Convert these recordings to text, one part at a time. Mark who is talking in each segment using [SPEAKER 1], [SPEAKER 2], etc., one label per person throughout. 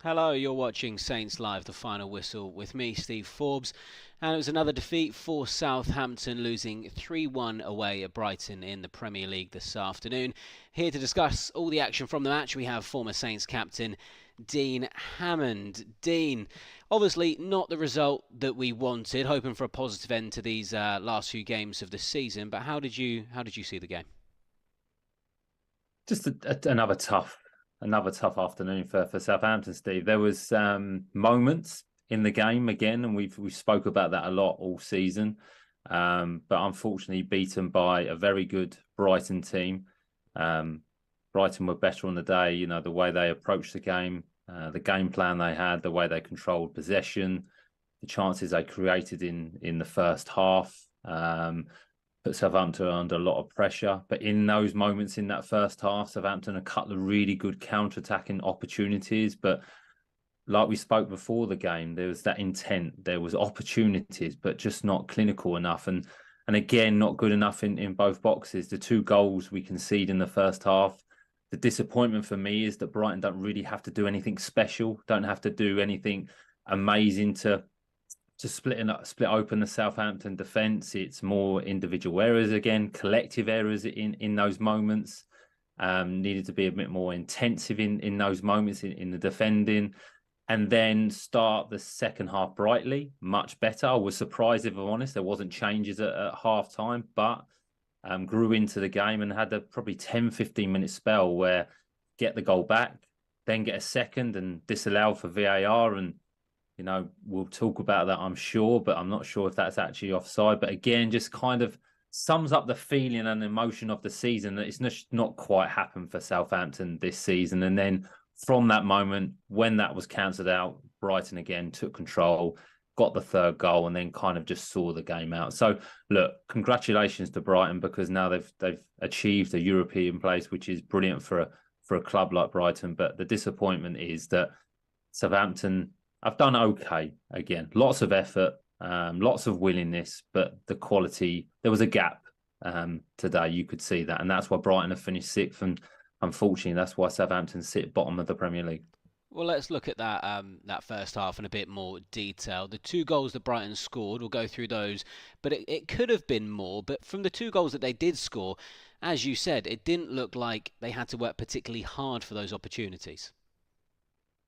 [SPEAKER 1] Hello, you're watching Saints Live, the final whistle with me, Steve Forbes. And it was another defeat for Southampton, losing 3-1 away at Brighton in the Premier League this afternoon. Here to discuss all the action from the match, we have former Saints captain Dean Hammond. Dean, obviously not the result that we wanted, hoping for a positive end to these last few games of the season. But how did you see the game?
[SPEAKER 2] Just another tough afternoon for Southampton, Steve. There was moments in the game again, and we've spoke about that a lot all season. But unfortunately, beaten by a very good Brighton team. Brighton were better on the day. You know, the way they approached the game plan they had, the way they controlled possession, the chances they created in the first half. Put Southampton under a lot of pressure. But in those moments in that first half, Southampton had a couple of really good counter-attacking opportunities. But like we spoke before the game, there was that intent, there was opportunities, but just not clinical enough. And again, not good enough in both boxes. The two goals we concede in the first half. The disappointment for me is that Brighton don't really have to do anything special, don't have to do anything amazing to split open the Southampton defence. It's more individual errors again, collective errors in those moments. Needed to be a bit more intensive in those moments in the defending, and then start the second half brightly, much better. I was surprised, if I'm honest, there wasn't changes at half time, but grew into the game and had a probably 10-15 minute spell where get the goal back, then get a second and disallow for VAR. And we'll talk about that, I'm sure, but I'm not sure if that's actually offside. But again, just kind of sums up the feeling and emotion of the season that it's not quite happened for Southampton this season. And then from that moment, when that was cancelled out, Brighton again took control, got the third goal, and then kind of just saw the game out. So, look, congratulations to Brighton, because now they've achieved a European place, which is brilliant for a club like Brighton. But the disappointment is that Southampton, I've done okay again. Lots of effort, lots of willingness, but the quality, there was a gap today. You could see that. And that's why Brighton have finished sixth. And unfortunately, that's why Southampton sit bottom of the Premier League.
[SPEAKER 1] Well, let's look at that first half in a bit more detail. The two goals that Brighton scored, we'll go through those, but it could have been more. But from the two goals that they did score, as you said, it didn't look like they had to work particularly hard for those opportunities.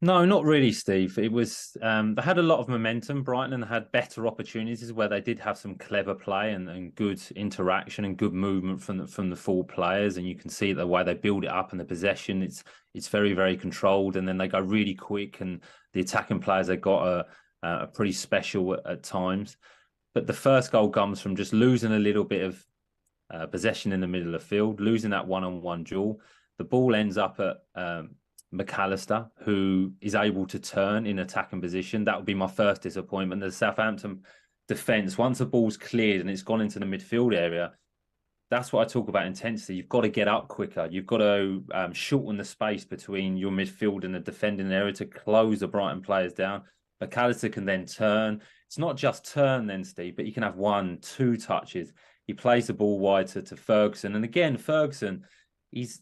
[SPEAKER 2] No, not really, Steve. It was they had a lot of momentum, Brighton, and had better opportunities where they did have some clever play and good interaction and good movement from the full players. And you can see the way they build it up and the possession. It's very, very controlled, and then they go really quick. And the attacking players they got are pretty special at times. But the first goal comes from just losing a little bit of possession in the middle of the field, losing that one-on-one duel. The ball ends up at McAllister, who is able to turn in attacking position. That would be my first disappointment. The Southampton defence, once the ball's cleared and it's gone into the midfield area, that's what I talk about intensity. You've got to get up quicker. You've got to shorten the space between your midfield and the defending area to close the Brighton players down. McAllister can then turn. It's not just turn then, Steve, but you can have 1-2 touches. He plays the ball wide to Ferguson. And again, Ferguson, he's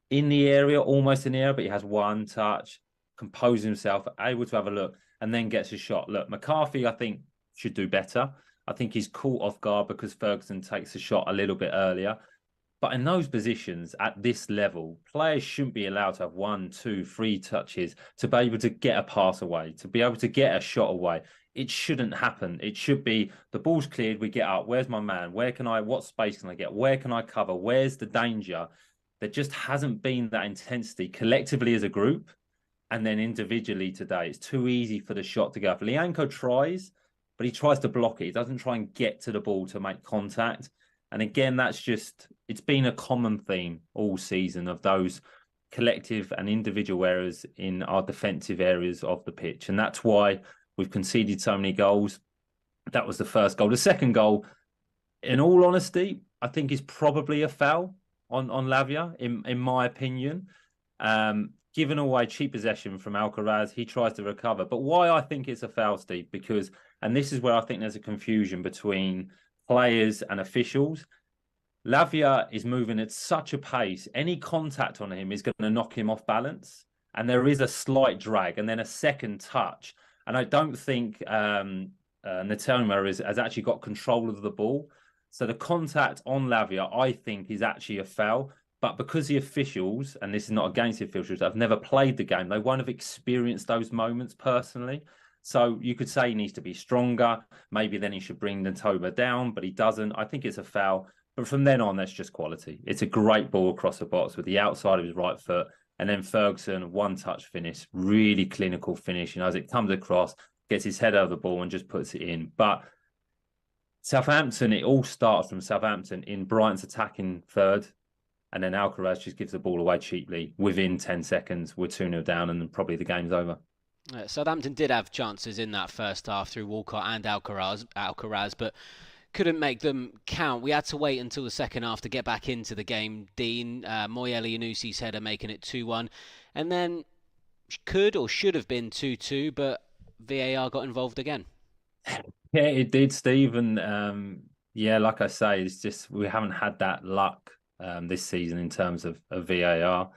[SPEAKER 2] in the area, almost in the area, but he has one touch, composes himself, able to have a look, and then gets a shot. Look, McCarthy, I think, should do better. I think he's caught off guard because Ferguson takes a shot a little bit earlier. But in those positions, at this level, players shouldn't be allowed to have 1, 2, 3 touches to be able to get a pass away, to be able to get a shot away. It shouldn't happen. It should be the ball's cleared, we get up. Where's my man? What space can I get? Where can I cover? Where's the danger? There just hasn't been that intensity collectively as a group, and then individually today. It's too easy for the shot to go up. Lianco tries, but he tries to block it. He doesn't try and get to the ball to make contact. And again, it's been a common theme all season of those collective and individual errors in our defensive areas of the pitch. And that's why we've conceded so many goals. That was the first goal. The second goal, in all honesty, I think is probably a foul on Lavia, in my opinion. Given away cheap possession from Alcaraz, he tries to recover. But why I think it's a foul, Steve, because, and this is where I think there's a confusion between players and officials. Lavia is moving at such a pace, any contact on him is going to knock him off balance. and there is a slight drag and then a second touch. And I don't think Natelma has actually got control of the ball. So the contact on Lavia, I think, is actually a foul. But because the officials, and this is not against the officials, have never played the game, they won't have experienced those moments personally. So you could say he needs to be stronger. Maybe then he should bring Natoba down, but he doesn't. I think it's a foul. But from then on, that's just quality. It's a great ball across the box with the outside of his right foot. And then Ferguson, one-touch finish, really clinical finish. As it comes across, gets his head over the ball and just puts it in. But Southampton, it all starts from Southampton in Brighton's attacking third. And then Alcaraz just gives the ball away cheaply. Within 10 seconds, we're 2-0 down and then probably the game's over.
[SPEAKER 1] Southampton did have chances in that first half through Walcott and Alcaraz, but couldn't make them count. We had to wait until the second half to get back into the game. Dean, Moye Elyounoussi's header making it 2-1. And then could or should have been 2-2, but VAR got involved again.
[SPEAKER 2] Yeah, it did, Steve. And yeah, like I say, it's just we haven't had that luck this season in terms of VAR.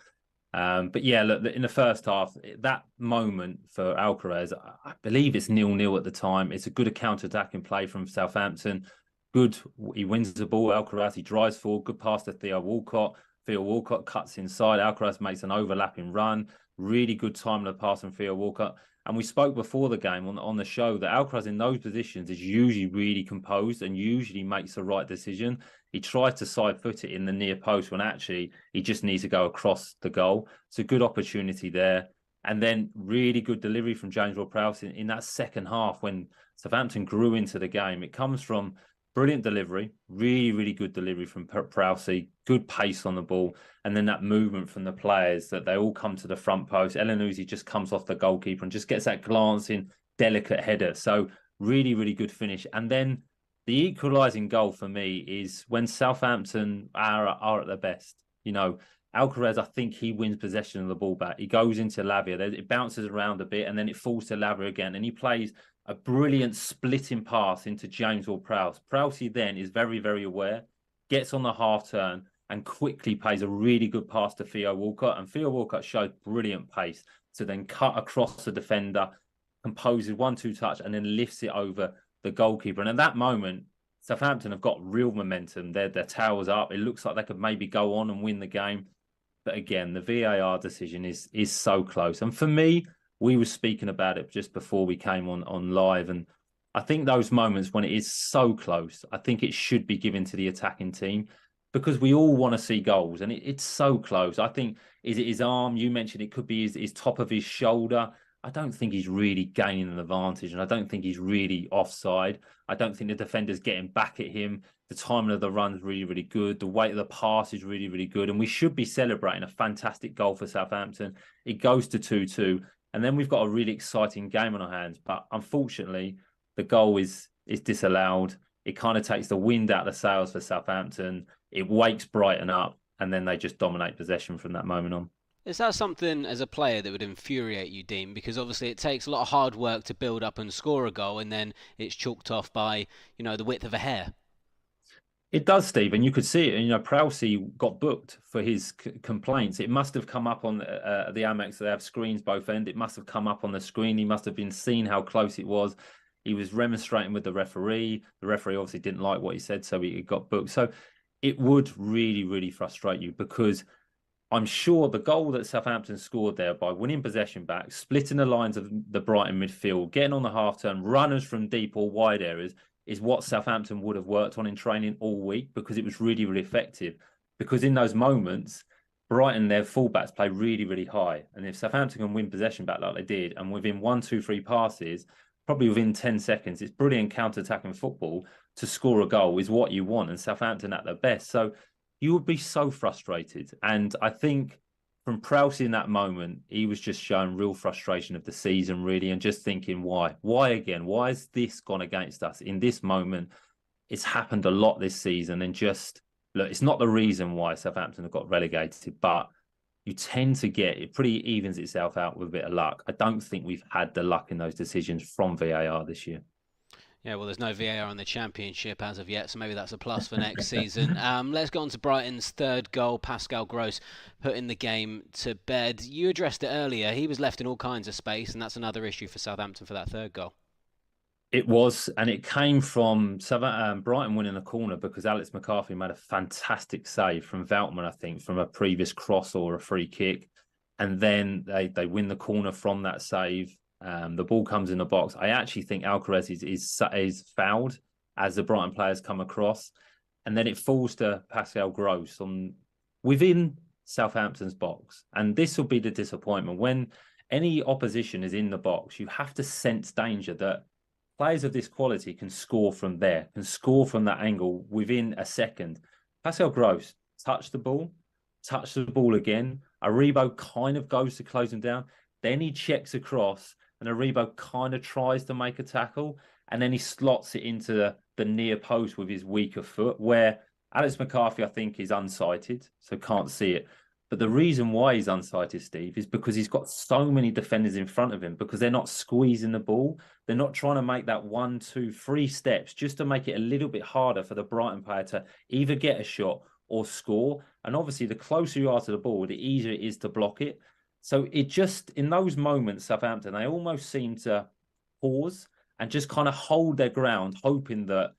[SPEAKER 2] But yeah, look, in the first half, that moment for Alcaraz, I believe it's 0-0 at the time. It's a good counter-attacking play from Southampton. Good, he wins the ball, Alcaraz, he drives forward, good pass to Theo Walcott. Theo Walcott cuts inside, Alcaraz makes an overlapping run. Really good time to pass from Theo Walcott. And we spoke before the game on the show that Alcaraz in those positions is usually really composed and usually makes the right decision. He tries to side foot it in the near post when actually he just needs to go across the goal. It's a good opportunity there. And then really good delivery from James Ward-Prowse in that second half when Southampton grew into the game. It comes from brilliant delivery, really, really good delivery from Prowse, good pace on the ball, and then that movement from the players that they all come to the front post. Elyounoussi just comes off the goalkeeper and just gets that glancing, delicate header. So really, really good finish. And then the equalising goal for me is when Southampton are at their best. Alcaraz, I think he wins possession of the ball back. He goes into Lavia, it bounces around a bit, and then it falls to Lavia again, and he plays a brilliant splitting pass into James Ward-Prowse. Prowse then is very, very aware, gets on the half turn and quickly plays a really good pass to Theo Walcott. And Theo Walcott showed brilliant pace to then cut across the defender, composes 1-2 touch, and then lifts it over the goalkeeper. And at that moment, Southampton have got real momentum. Their towers up. It looks like they could maybe go on and win the game. But again, the VAR decision is so close. And for me, we were speaking about it just before we came on live. And I think those moments when it is so close, I think it should be given to the attacking team because we all want to see goals. And it's so close. I think, is it his arm? You mentioned it could be his top of his shoulder. I don't think he's really gaining an advantage. And I don't think he's really offside. I don't think the defender's getting back at him. The timing of the run is really, really good. The weight of the pass is really, really good. And we should be celebrating a fantastic goal for Southampton. It goes to 2-2. And then we've got a really exciting game on our hands. But unfortunately, the goal is disallowed. It kind of takes the wind out of the sails for Southampton. It wakes Brighton up. And then they just dominate possession from that moment on.
[SPEAKER 1] Is that something as a player that would infuriate you, Dean? Because obviously it takes a lot of hard work to build up and score a goal. And then it's chalked off by, the width of a hair.
[SPEAKER 2] It does, Steve, and you could see it. And, Prowse got booked for his complaints. It must have come up on the Amex. They have screens both end. It must have come up on the screen. He must have been seen how close it was. He was remonstrating with the referee. The referee obviously didn't like what he said, so he got booked. So it would really, really frustrate you because I'm sure the goal that Southampton scored there by winning possession back, splitting the lines of the Brighton midfield, getting on the half turn, runners from deep or wide areas, is what Southampton would have worked on in training all week because it was really, really effective. Because in those moments, Brighton, their fullbacks play really, really high. And if Southampton can win possession back like they did, and within 1, 2, 3 passes, probably within 10 seconds, it's brilliant counter-attacking football to score a goal is what you want. And Southampton at their best. So you would be so frustrated. And I think from Prowse in that moment, he was just showing real frustration of the season, really, and just thinking, why? Why again? Why has this gone against us in this moment? It's happened a lot this season. And just, look, it's not the reason why Southampton have got relegated, but you tend to get, it pretty evens itself out with a bit of luck. I don't think we've had the luck in those decisions from VAR this year.
[SPEAKER 1] Yeah, well, there's no VAR in the Championship as of yet, so maybe that's a plus for next season. Let's go on to Brighton's third goal. Pascal Gross putting the game to bed. You addressed it earlier. He was left in all kinds of space, and that's another issue for Southampton for that third goal.
[SPEAKER 2] It was, and it came from Brighton winning a corner because Alex McCarthy made a fantastic save from Veltman, I think, from a previous cross or a free kick. And then they win the corner from that save. The ball comes in the box. I actually think Alcaraz is fouled as the Brighton players come across. And then it falls to Pascal Gross within Southampton's box. And this will be the disappointment. When any opposition is in the box, you have to sense danger that players of this quality can score from there, can score from that angle within a second. Pascal Gross touched the ball again. Aribo kind of goes to close him down. Then he checks across, and Aribo kind of tries to make a tackle, and then he slots it into the near post with his weaker foot, where Alex McCarthy, I think, is unsighted, so can't see it. But the reason why he's unsighted, Steve, is because he's got so many defenders in front of him because they're not squeezing the ball. They're not trying to make that 1, 2, 3 steps just to make it a little bit harder for the Brighton player to either get a shot or score. And obviously, the closer you are to the ball, the easier it is to block it. So it just, in those moments, Southampton, they almost seem to pause and just kind of hold their ground, hoping that,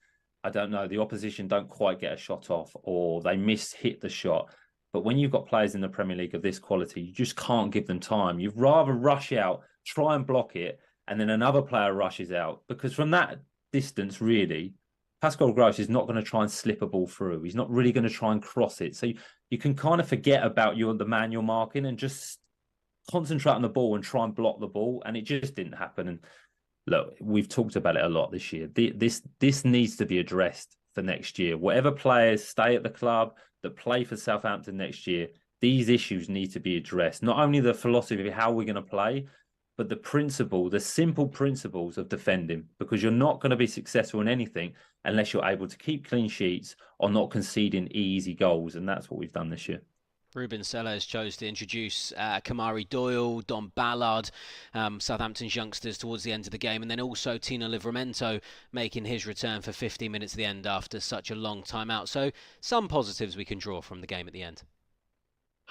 [SPEAKER 2] I don't know, the opposition don't quite get a shot off or they hit the shot. But when you've got players in the Premier League of this quality, you just can't give them time. You'd rather rush out, try and block it, and then another player rushes out. Because from that distance, really, Pascal Gross is not going to try and slip a ball through. He's not really going to try and cross it. So you can kind of forget about the man you're marking and just concentrate on the ball and try and block the ball. And it just didn't happen. And look, we've talked about it a lot this year. This needs to be addressed for next year. Whatever players stay at the club that play for Southampton next year, these issues need to be addressed. Not only the philosophy of how we're going to play, but the simple principles of defending, because you're not going to be successful in anything unless you're able to keep clean sheets or not conceding easy goals. And that's what we've done this year.
[SPEAKER 1] Ruben Sellers chose to introduce Kamari Doyle, Don Ballard, Southampton's youngsters towards the end of the game, and then also Tino Livramento making his return for 15 minutes at the end after such a long time out. So some positives we can draw from the game at the end.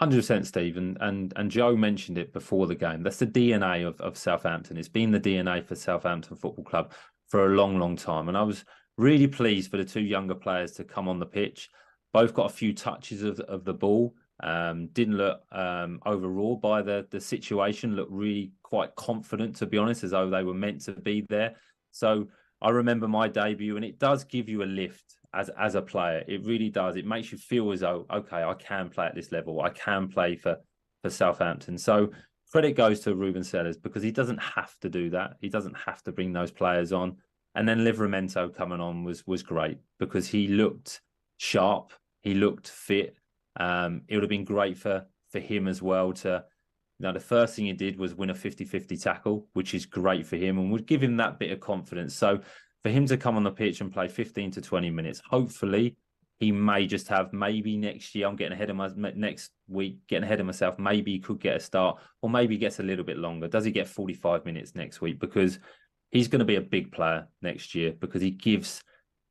[SPEAKER 2] 100%, Steve, and Joe mentioned it before the game. That's the DNA of Southampton. It's been the DNA for Southampton Football Club for a long, long time. And I was really pleased for the two younger players to come on the pitch. Both got a few touches of the ball. Didn't look overawed by the situation, looked really quite confident, to be honest, as though they were meant to be there. So I remember my debut, and it does give you a lift as a player. It really does. It makes you feel as though, okay, I can play at this level. I can play for Southampton. So credit goes to Ruben Sellers because he doesn't have to do that. He doesn't have to bring those players on. And then Livramento coming on was great because he looked sharp. He looked fit. It would have been great for him as well to, the first thing he did was win a 50-50 tackle, which is great for him and would give him that bit of confidence. So for him to come on the pitch and play 15 to 20 minutes, hopefully he may just have, maybe next year, I'm getting ahead of next week, getting ahead of myself, maybe he could get a start or maybe he gets a little bit longer. Does he get 45 minutes next week? Because he's going to be a big player next year because he's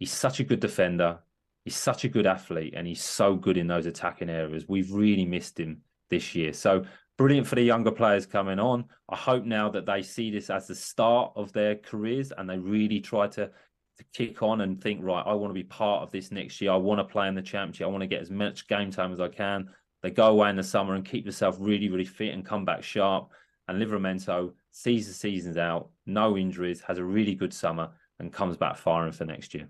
[SPEAKER 2] such a good defender. He's such a good athlete and he's so good in those attacking areas. We've really missed him this year. So brilliant for the younger players coming on. I hope now that they see this as the start of their careers and they really try to kick on and think, right, I want to be part of this next year. I want to play in the Championship. I want to get as much game time as I can. They go away in the summer and keep themselves really, really fit and come back sharp. And Livramento sees the seasons out, no injuries, has a really good summer and comes back firing for next year.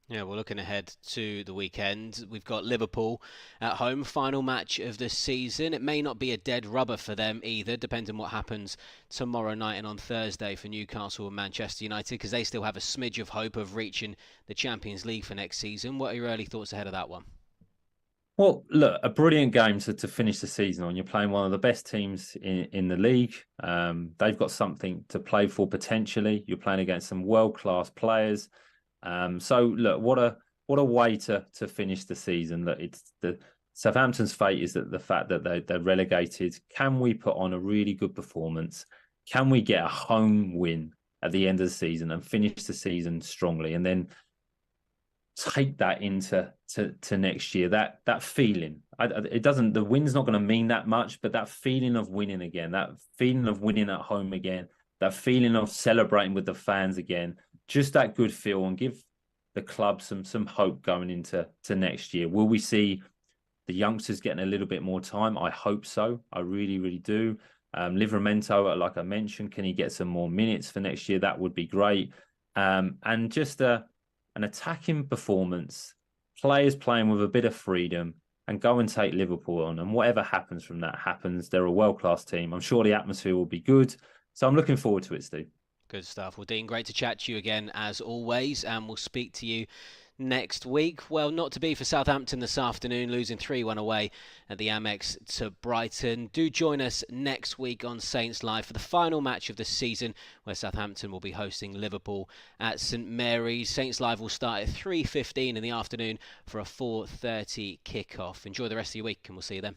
[SPEAKER 1] Yeah, we're looking ahead to the weekend. We've got Liverpool at home, final match of the season. It may not be a dead rubber for them either, depending on what happens tomorrow night and on Thursday for Newcastle and Manchester United, because they still have a smidge of hope of reaching the Champions League for next season. What are your early thoughts ahead of that one?
[SPEAKER 2] Well, look, a brilliant game to finish the season on. You're playing one of the best teams in the league. They've got something to play for potentially. You're playing against some world-class players. So look, what a way to finish the season. Look, it's the Southampton's fate is that the fact that they're relegated. Can we put on a really good performance? Can we get a home win at the end of the season and finish the season strongly, and then take that into next year. That feeling, it doesn't. The win's not going to mean that much, but that feeling of winning again, that feeling of winning at home again, that feeling of celebrating with the fans again, just that good feel, and give the club some hope going into next year. Will we see the youngsters getting a little bit more time? I hope so. I really, really do. Livramento, like I mentioned, can he get some more minutes for next year? That would be great. And just an attacking performance, players playing with a bit of freedom, and go and take Liverpool on. And whatever happens from that happens. They're a world-class team. I'm sure the atmosphere will be good. So I'm looking forward to it, Steve.
[SPEAKER 1] Good stuff. Well, Dean, great to chat to you again as always, and we'll speak to you next week. Well, not to be for Southampton this afternoon, losing 3-1 away at the Amex to Brighton. Do join us next week on Saints Live for the final match of the season, where Southampton will be hosting Liverpool at St Mary's. Saints Live will start at 3:15 in the afternoon for a 4:30 kickoff. Enjoy the rest of your week, and we'll see you then.